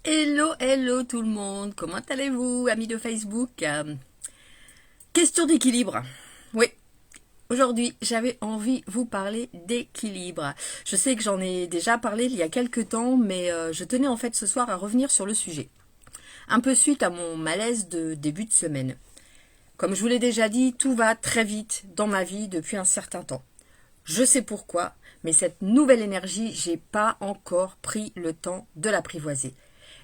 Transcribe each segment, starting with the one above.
Hello, hello tout le monde, comment allez-vous, amis de Facebook? Question d'équilibre. Oui, aujourd'hui j'avais envie de vous parler d'équilibre. Je sais que j'en ai déjà parlé il y a quelques temps, mais je tenais en fait ce soir à revenir sur le sujet. Un peu suite à mon malaise de début de semaine. Comme je vous l'ai déjà dit, tout va très vite dans ma vie depuis un certain temps. Je sais pourquoi, mais cette nouvelle énergie, j'ai pas encore pris le temps de l'apprivoiser.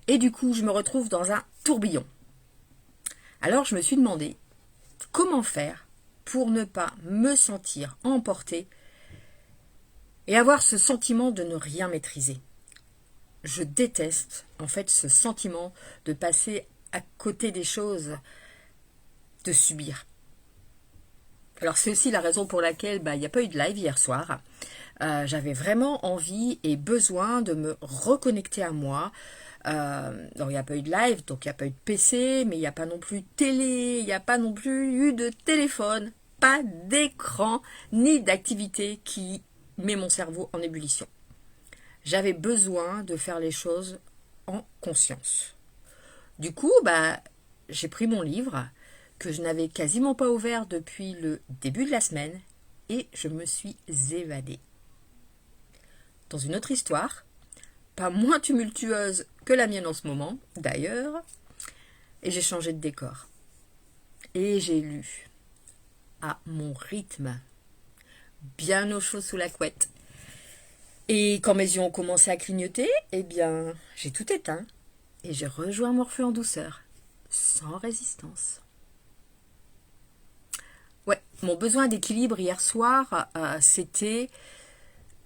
Et du coup, je me retrouve dans un tourbillon. Alors, je me suis demandé comment faire pour ne pas me sentir emportée et avoir ce sentiment de ne rien maîtriser. Je déteste, en fait, ce sentiment de passer à côté des choses, de subir. Alors, c'est aussi la raison pour laquelle il n'y a pas eu de live hier soir. J'avais vraiment envie et besoin de me reconnecter à moi. Donc il n'y a pas eu de live, donc il n'y a pas eu de PC, mais il n'y a pas non plus de télé, il n'y a pas non plus eu de téléphone, pas d'écran, ni d'activité qui met mon cerveau en ébullition. J'avais besoin de faire les choses en conscience. Du coup, j'ai pris mon livre, que je n'avais quasiment pas ouvert depuis le début de la semaine, et je me suis évadée. Dans une autre histoire, pas moins tumultueuse que la mienne en ce moment, d'ailleurs, et j'ai changé de décor. Et j'ai lu, à mon rythme, bien au chaud sous la couette. Et quand mes yeux ont commencé à clignoter, j'ai tout éteint, et j'ai rejoint Morphée en douceur, sans résistance. Ouais, mon besoin d'équilibre hier soir, c'était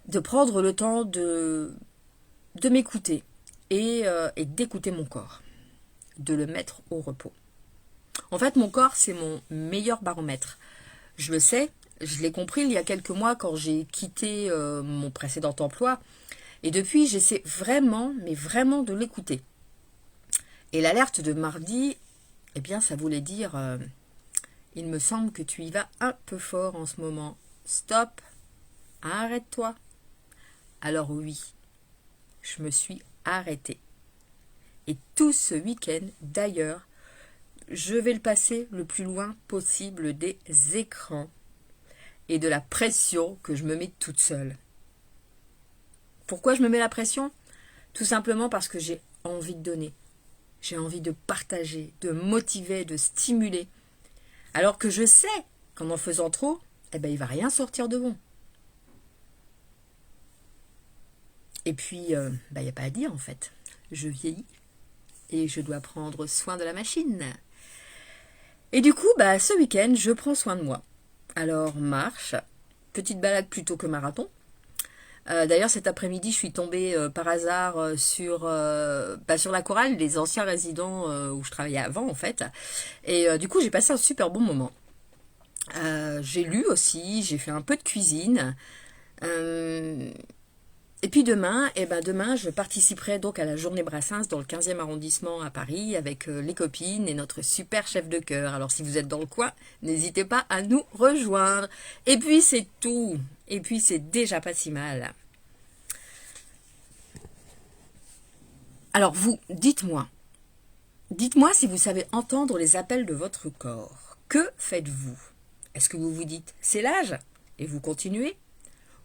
de prendre le temps de m'écouter et d'écouter mon corps, de le mettre au repos. En fait, mon corps, c'est mon meilleur baromètre. Je le sais, je l'ai compris il y a quelques mois quand j'ai quitté mon précédent emploi. Et depuis, j'essaie vraiment, mais vraiment de l'écouter. Et l'alerte de mardi, ça voulait dire il me semble que tu y vas un peu fort en ce moment. Stop, arrête-toi. Alors oui, je me suis arrêtée. Et tout ce week-end, d'ailleurs, je vais le passer le plus loin possible des écrans et de la pression que je me mets toute seule. Pourquoi je me mets la pression? Tout simplement parce que j'ai envie de donner. J'ai envie de partager, de motiver, de stimuler. Alors que je sais qu'en en faisant trop, il va rien sortir de bon. Et puis, il n'y a pas à dire en fait. Je vieillis et je dois prendre soin de la machine. Et du coup, ce week-end, je prends soin de moi. Alors, marche, petite balade plutôt que marathon. D'ailleurs, cet après-midi, je suis tombée par hasard sur la chorale des anciens résidents où je travaillais avant, en fait. Et du coup, j'ai passé un super bon moment. J'ai lu aussi, j'ai fait un peu de cuisine. Et puis demain, demain, je participerai donc à la journée Brassens dans le 15e arrondissement à Paris avec les copines et notre super chef de chœur. Alors si vous êtes dans le coin, n'hésitez pas à nous rejoindre. Et puis c'est tout. Et puis c'est déjà pas si mal. Alors vous, dites-moi si vous savez entendre les appels de votre corps. Que faites-vous? Est-ce que vous vous dites c'est l'âge et vous continuez?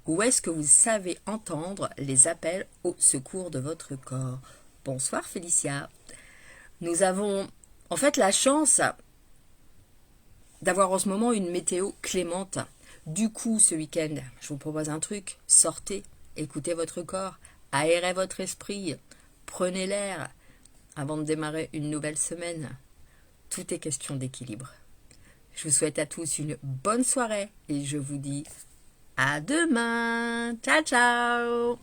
Ou est-ce que vous savez entendre les appels au secours de votre corps? Bonsoir Félicia. Nous avons en fait la chance d'avoir en ce moment une météo clémente. Du coup, ce week-end, je vous propose un truc. Sortez, écoutez votre corps, aérez votre esprit, prenez l'air avant de démarrer une nouvelle semaine. Tout est question d'équilibre. Je vous souhaite à tous une bonne soirée et je vous dis à demain. Ciao, ciao.